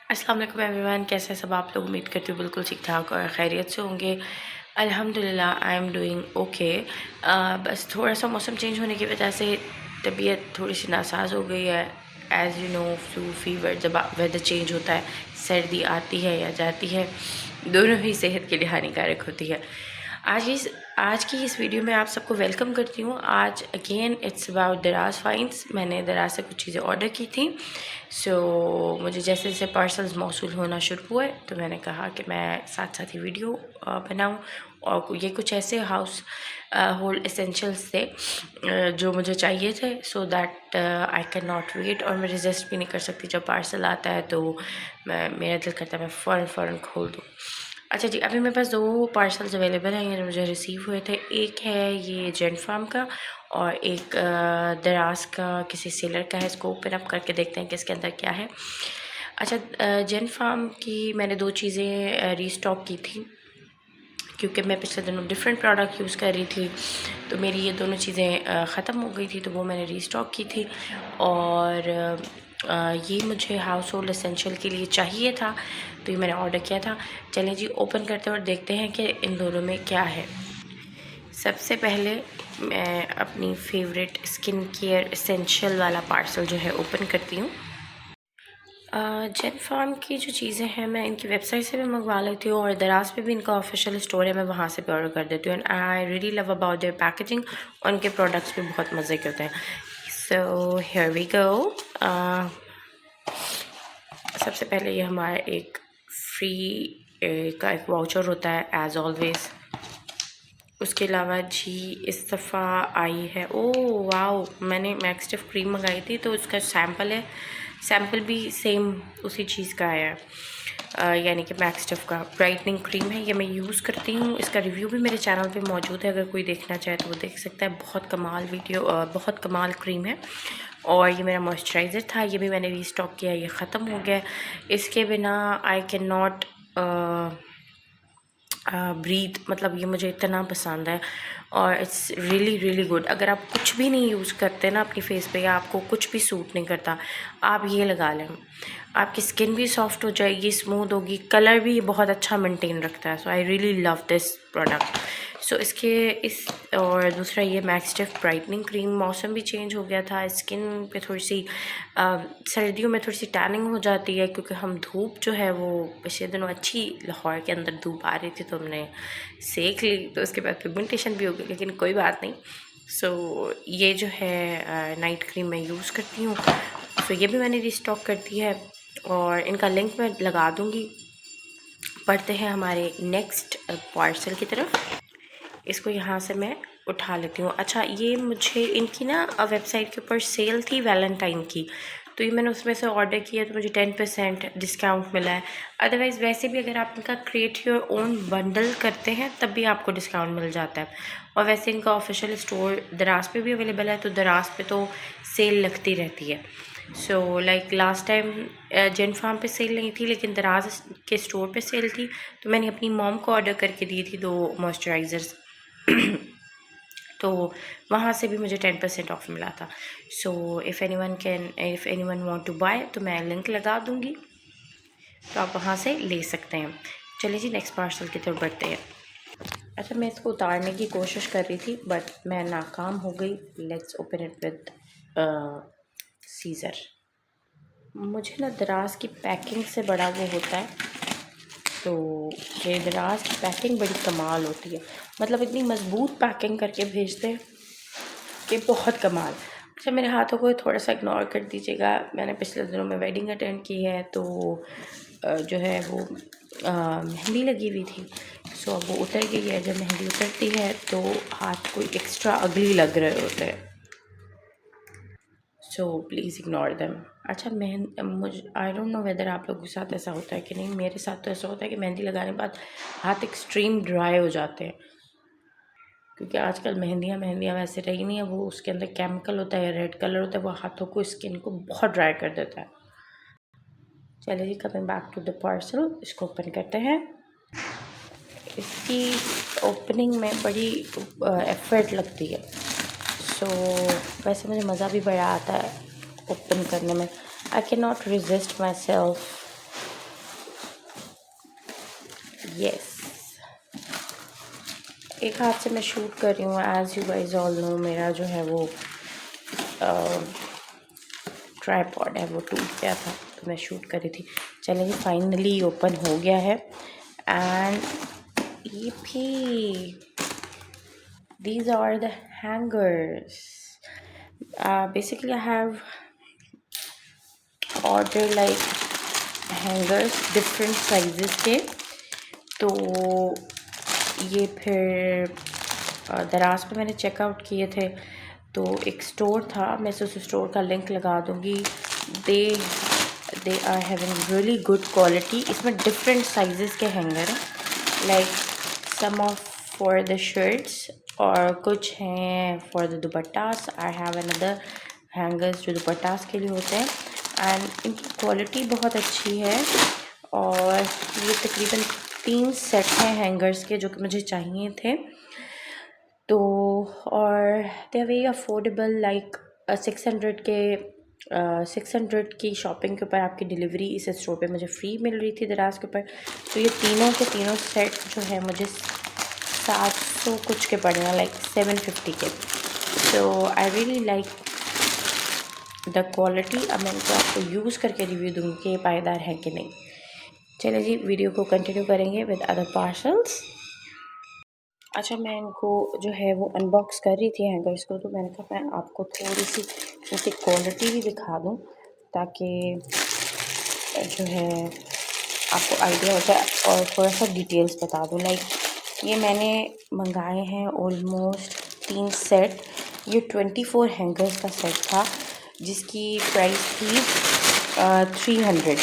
अस्सलाम वालेकुम एवरीवन, कैसे हैं सब आप लोग। उम्मीद करती हूँ बिल्कुल ठीक ठाक और खैरियत से होंगे। अल्हम्दुलिल्लाह आई एम डूइंग ओके। बस थोड़ा सा मौसम चेंज होने की वजह से तबीयत थोड़ी सी नासाज हो गई है। As you know flu fever, जब वेदर चेंज होता है, सर्दी आती है या जाती है, दोनों ही सेहत के लिए हानिकारक होती है। आज की इस वीडियो में आप सबको वेलकम करती हूँ। आज अगेन इट्स अबाउट दराज फाइंड्स। मैंने दराज से कुछ चीज़ें ऑर्डर की थी। मुझे जैसे जैसे पार्सल्स मौसूल होना शुरू हुए तो मैंने कहा कि मैं साथ साथ ही वीडियो बनाऊं। और ये कुछ ऐसे हाउस होल्ड एसेंशियल्स थे जो मुझे चाहिए थे, so that I can not wait. और मैं रेजिस्ट भी नहीं कर सकती, जब पार्सल आता है तो मेरा दिल करता है मैं फ़ौरन खोल दूँ। अच्छा जी, अभी मेरे पास दो पार्सल्स अवेलेबल हैं, ये मुझे रिसीव हुए थे। एक है ये जेंट फार्म का और एक दराज का किसी सेलर का है। इसको ओपन अप करके देखते हैं कि इसके अंदर क्या है। अच्छा, जेंट फार्म की मैंने दो चीज़ें रीस्टॉक की थी, क्योंकि मैं पिछले दिनों डिफरेंट प्रोडक्ट यूज़ कर रही थी, तो मेरी ये दोनों चीज़ें ख़त्म हो गई थी, तो वो मैंने रीस्टॉक की थी। और ये मुझे हाउस होल्ड एसेंशियल के लिए चाहिए था, तो ये मैंने ऑर्डर किया था। चलें जी, ओपन करते हैं और देखते हैं कि इन दोनों में क्या है। सबसे पहले मैं अपनी फेवरेट स्किन केयर एसेंशियल वाला पार्सल जो है ओपन करती हूँ। जेन फार्म की जो चीज़ें हैं मैं इनकी वेबसाइट से भी मंगवा लेती हूँ और दराज पे भी इनका ऑफिशियल स्टोर है, मैं वहाँ से भी ऑर्डर कर देती हूँ। And I really love about their packaging, और उनके प्रोडक्ट्स भी बहुत मज़े के होते हैं। So here we go. सबसे पहले ये हमारा एक फ्री का एक वाउचर होता है एज ऑलवेज़। उसके अलावा जी इस दफ़ा आई है, ओह वाओ, मैंने मैक्सटिफ क्रीम मंगाई थी तो उसका सैम्पल है। सैम्पल भी सेम उसी चीज़ का आया है, यानी कि मैक्सटिफ का ब्राइटनिंग क्रीम है। ये मैं यूज़ करती हूँ, इसका रिव्यू भी मेरे चैनल पे मौजूद है, अगर कोई देखना चाहे तो वो देख सकता है। बहुत कमाल वीडियो, बहुत कमाल क्रीम है। और ये मेरा मॉइस्चराइज़र था, ये भी मैंने रीस्टॉक किया, ये ख़त्म हो गया। इसके बिना आई कैन नॉट ब्रीथ, मतलब ये मुझे इतना पसंद है और इट्स रियली रियली गुड। अगर आप कुछ भी नहीं यूज़ करते ना अपनी फेस पे, या आपको कुछ भी सूट नहीं करता, आप ये लगा लें, आपकी स्किन भी सॉफ्ट हो जाएगी, स्मूथ होगी, कलर भी बहुत अच्छा मेंटेन रखता है। So I really love this product. So इसके इस और दूसरा ये मैक्सटिफ ब्राइटनिंग क्रीम। मौसम भी चेंज हो गया था, स्किन पे थोड़ी सी सर्दियों में थोड़ी सी टैनिंग हो जाती है, क्योंकि हम धूप जो है वो पिछले दिनों अच्छी लाहौर के अंदर धूप आ रही थी तो हमने सेक ली, तो उसके बाद पिगमेंटेशन भी हो गई, लेकिन कोई बात नहीं। ये जो है नाइट क्रीम मैं यूज़ करती हूँ। ये भी मैंने रिस्टॉक कर दी है और इनका लिंक मैं लगा दूँगी। पढ़ते हैं हमारे नेक्स्ट पार्सल की तरफ। इसको यहाँ से मैं उठा लेती हूँ। अच्छा, ये मुझे इनकी ना वेबसाइट के ऊपर सेल थी वैलेंटाइन की, तो ये मैंने उसमें से ऑर्डर किया तो मुझे 10% डिस्काउंट मिला है। अदरवाइज़ वैसे भी अगर आप इनका क्रिएट योर ओन बंडल करते हैं तब भी आपको डिस्काउंट मिल जाता है। और वैसे इनका ऑफिशियल स्टोर दराज पे भी अवेलेबल है, तो दराज पे तो सेल लगती रहती है। लाइक लास्ट टाइम जेन फार्म पे सेल नहीं थी, लेकिन दराज के स्टोर पे सेल थी, तो मैंने अपनी मॉम को ऑर्डर करके दी थी 2 मॉइस्चराइज़र्स तो वहाँ से भी मुझे 10% ऑफ मिला था। If anyone want to buy, तो मैं लिंक लगा दूँगी, तो आप वहाँ से ले सकते हैं। चलिए जी, नेक्स्ट पार्सल की तरफ बढ़ते हैं। अच्छा, मैं इसको उतारने की कोशिश कर रही थी बट मैं नाकाम हो गई। Let's open it with scissor. मुझे ना दराज की पैकिंग से बड़ा वो होता है, तो ये दराज की पैकिंग बड़ी कमाल होती है, मतलब इतनी मज़बूत पैकिंग करके भेजते हैं कि बहुत कमाल। अच्छा, मेरे हाथों को थोड़ा सा इग्नोर कर दीजिएगा, मैंने पिछले दिनों में वेडिंग अटेंड की है, तो जो है वो मेहंदी लगी हुई थी। अब वो उतर गई है। जब मेहंदी उतरती है तो हाथ कोई एक्स्ट्रा अगली लग रहे होते हैं, प्लीज़ इग्नोर देम। अच्छा, मुझे आई डोंट नो वेदर आप लोगों के साथ ऐसा होता है कि नहीं, मेरे साथ तो ऐसा होता है कि मेहंदी लगाने के बाद हाथ एक्सट्रीम ड्राई हो जाते हैं, क्योंकि आजकल मेहंदियाँ वैसे रही नहीं है, वो उसके अंदर केमिकल होता है, रेड कलर होता है, वो हाथों को, स्किन को बहुत ड्राई कर देता है। चलिए जी, coming back to the parcel, इसको ओपन करते हैं। इसकी ओपनिंग में बड़ी एफर्ट लगती है, वैसे मुझे मज़ा भी बड़ा आता है ओपन करने में। I can not resist myself yes, एक हाथ से मैं शूट कर रही हूँ। As you guys all know, मेरा जो है वो ट्राइपॉड है वो टूट गया था, तो मैं शूट कर रही थी। चलिए फाइनली ओपन हो गया है। एंड ये भी, these are the hangers. Basically I have ordered like hangers different sizes के, तो ये फिर दराज पे मैंने चेकआउट किए थे। तो एक स्टोर था, मैं उस स्टोर का लिंक लगा दूँगी। They are having really good quality. इसमें डिफरेंट साइजेस के हैंगर हैं, like some of for the shirts और कुछ हैं for the dupattas. I have another hangers जो दुपट्टास के लिए होते हैं। एंड इनकी क्वालिटी बहुत अच्छी है। और ये तकरीबन 3 सेट हैं हैंगर्स के जो कि मुझे चाहिए थे। तो और they are very affordable, like 600 की शॉपिंग के ऊपर आपकी डिलीवरी इस स्टोर पे मुझे फ्री मिल रही थी दराज के ऊपर। तो ये तीनों के तीनों सेट जो है मुझे 700 कुछ के पड़े हैं, लाइक 750 के। तो I really like the quality. अब मैं इनको आपको यूज़ करके रिव्यू दूँगी कि ये पायदार है कि नहीं। चलिए जी, वीडियो को कंटिन्यू करेंगे विद अदर पार्सल्स। अच्छा, मैं इनको जो है वो अनबॉक्स कर रही थी हैंगर्स को, तो मैंने कहा मैं आपको थोड़ी सी इनकी क्वालिटी भी दिखा दूँ ताकि जो है आपको आइडिया हो जाए और थोड़ा सा डिटेल्स बता दूँ। लाइक ये मैंने मंगाए हैं ऑलमोस्ट 3 सेट। ये 24 हैंगर्स का सेट था जिसकी प्राइस थी 300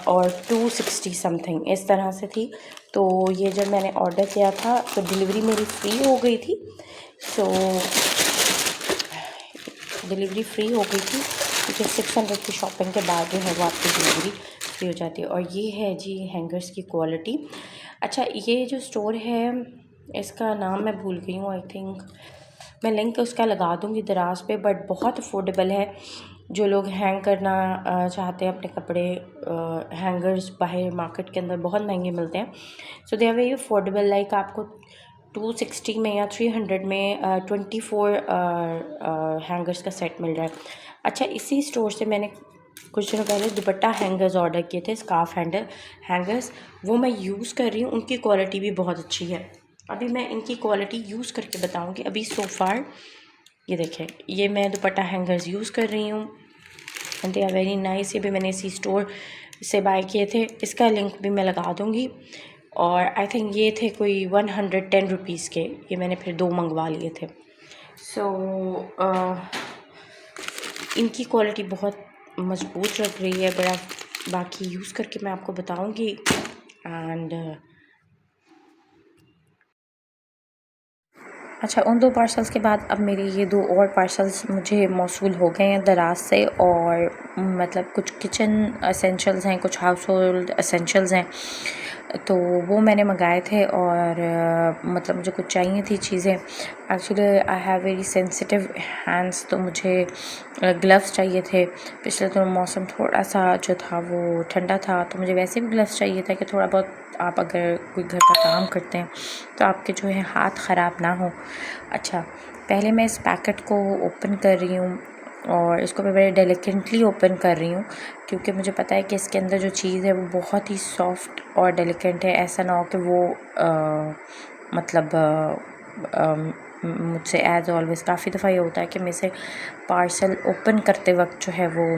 और 260 समथिंग इस तरह से थी। तो ये जब मैंने ऑर्डर किया था तो डिलीवरी मेरी फ्री हो गई थी। सो डिलीवरी फ्री हो गई थी क्योंकि 600 की शॉपिंग के बाद जो है वो आपकी डिलीवरी फ्री हो जाती है। और ये है जी हैंगर्स की क्वालिटी। अच्छा, ये जो स्टोर है इसका नाम मैं भूल गई हूँ, आई थिंक मैं लिंक उसका लगा दूँगी दराज पे, बट बहुत अफोर्डेबल है। जो लोग हैंग करना चाहते हैं अपने कपड़े, हैंगर्स बाहर मार्केट के अंदर बहुत महंगे मिलते हैं। So they are very affordable, like आपको 260 में या 300 में 24 हैंगर्स का सेट मिल रहा है। अच्छा, इसी स्टोर से मैंने कुछ दिनों पहले दुपट्टा हैंगर्स ऑर्डर किए थे, स्कार्फ हैंगर्स। वो मैं यूज़ कर रही हूँ, उनकी क्वालिटी भी बहुत अच्छी है। अभी मैं इनकी क्वालिटी यूज़ करके बताऊँगी। अभी सो फार ये देखें, ये मैं दुपट्टा हैंगर्स यूज़ कर रही हूँ and they are very nice. ये भी मैंने इसी स्टोर से बाय किए थे, इसका लिंक भी मैं लगा दूँगी। और आई थिंक ये थे कोई 110 रुपीज़ के, ये मैंने फिर 2 मंगवा लिए थे। सो इनकी क्वालिटी बहुत मजबूत लग रही है, बड़ा बाकी यूज़ करके मैं आपको बताऊँगी। एंड अच्छा, उन 2 पार्सल्स के बाद अब मेरे ये 2 और पार्सल्स मुझे मौसूल हो गए हैं दराज से। और मतलब कुछ किचन एसेंशियल्स हैं, कुछ हाउस होल्ड एसेंशियल्स हैं, तो वो मैंने मंगाए थे। और मतलब मुझे कुछ चाहिए थी चीज़ें। Actually I have very sensitive hands, तो मुझे ग्लव्स चाहिए थे। पिछले दिनों मौसम थोड़ा सा जो था वो ठंडा था, तो मुझे वैसे भी ग्लव्स चाहिए था कि थोड़ा बहुत आप अगर कोई घर का काम करते हैं तो आपके जो है हाथ ख़राब ना हो। अच्छा, पहले मैं इस पैकेट को ओपन कर रही हूँ और इसको मैं बड़े डेलिकेटली ओपन कर रही हूँ क्योंकि मुझे पता है कि इसके अंदर जो चीज़ है वो बहुत ही सॉफ्ट और डेलिकेट है। ऐसा ना हो कि वो मतलब मुझसे एज़ ऑलवेज़ काफ़ी दफ़ा ये होता है कि मैं इसे पार्सल ओपन करते वक्त जो है वो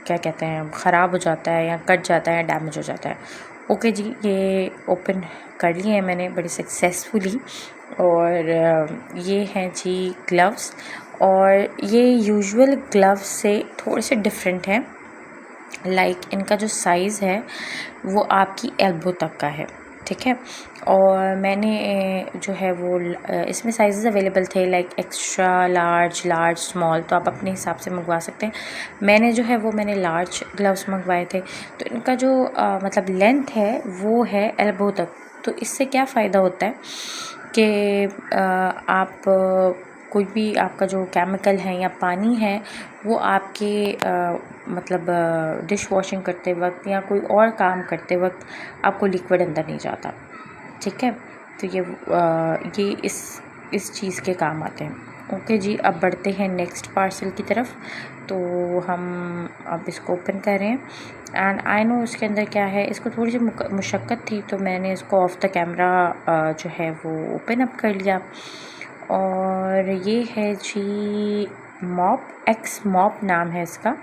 क्या कहते हैं, ख़राब हो जाता है या कट जाता है, डैमेज हो जाता है। ओके जी, ये ओपन कर लिए हैं मैंने बड़ी सक्सेसफुली। और ये हैं जी ग्लव्स, और ये यूजुअल ग्लव्स से थोड़े से डिफरेंट हैं। लाइक इनका जो साइज़ है वो आपकी एल्बो तक का है, ठीक है। और मैंने जो है वो इसमें साइज़ अवेलेबल थे, लाइक एक्स्ट्रा लार्ज, स्मॉल, तो आप अपने हिसाब से मंगवा सकते हैं। मैंने जो है वो मैंने लार्ज ग्लव्स मंगवाए थे। तो इनका जो मतलब लेंथ है वो है एल्बो तक। तो इससे क्या फ़ायदा होता है कि आप कोई भी आपका जो केमिकल है या पानी है वो आपके मतलब डिश वॉशिंग करते वक्त या कोई और काम करते वक्त आपको लिक्विड अंदर नहीं जाता। ठीक है, तो ये इस चीज़ के काम आते हैं। ओके जी, अब बढ़ते हैं नेक्स्ट पार्सल की तरफ। तो हम अब इसको ओपन कर रहे हैं एंड आई नो इसके अंदर क्या है। इसको थोड़ी सी मुशक्क़त थी तो मैंने इसको ऑफ द कैमरा जो है वो ओपन अप कर लिया। और ये है जी मॉप, एक्स मॉप नाम है इसका,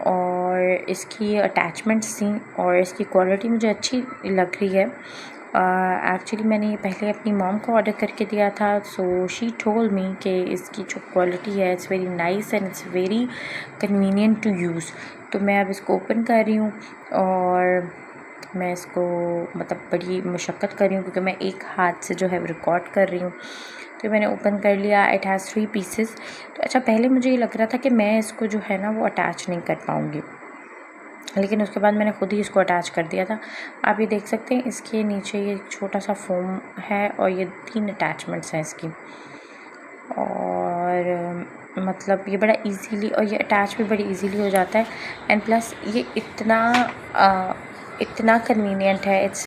और इसकी अटैचमेंट्स थी और इसकी क्वालिटी मुझे अच्छी लग रही है। एक्चुअली मैंने ये पहले अपनी मॉम को ऑर्डर करके दिया था, सो शी टोल्ड मी कि इसकी जो क्वालिटी है it's very nice and it's very convenient to use. तो मैं अब इसको ओपन कर रही हूँ और मैं इसको मतलब बड़ी मुशक्क़त कर रही हूँ क्योंकि मैं एक हाथ से जो है रिकॉर्ड कर रही हूँ। तो मैंने ओपन कर लिया। It has 3 pieces. तो अच्छा, पहले मुझे ये लग रहा था कि मैं इसको जो है ना वो अटैच नहीं कर पाऊँगी, लेकिन उसके बाद मैंने खुद ही इसको अटैच कर दिया था। आप ये देख सकते हैं इसके नीचे ये छोटा सा फोम है और ये 3 अटैचमेंट्स हैं इसकी, और मतलब ये बड़ा इजीली, और ये अटैच भी बड़ी इजीली हो जाता है एंड प्लस ये इतना कन्वीनियंट है। इट्स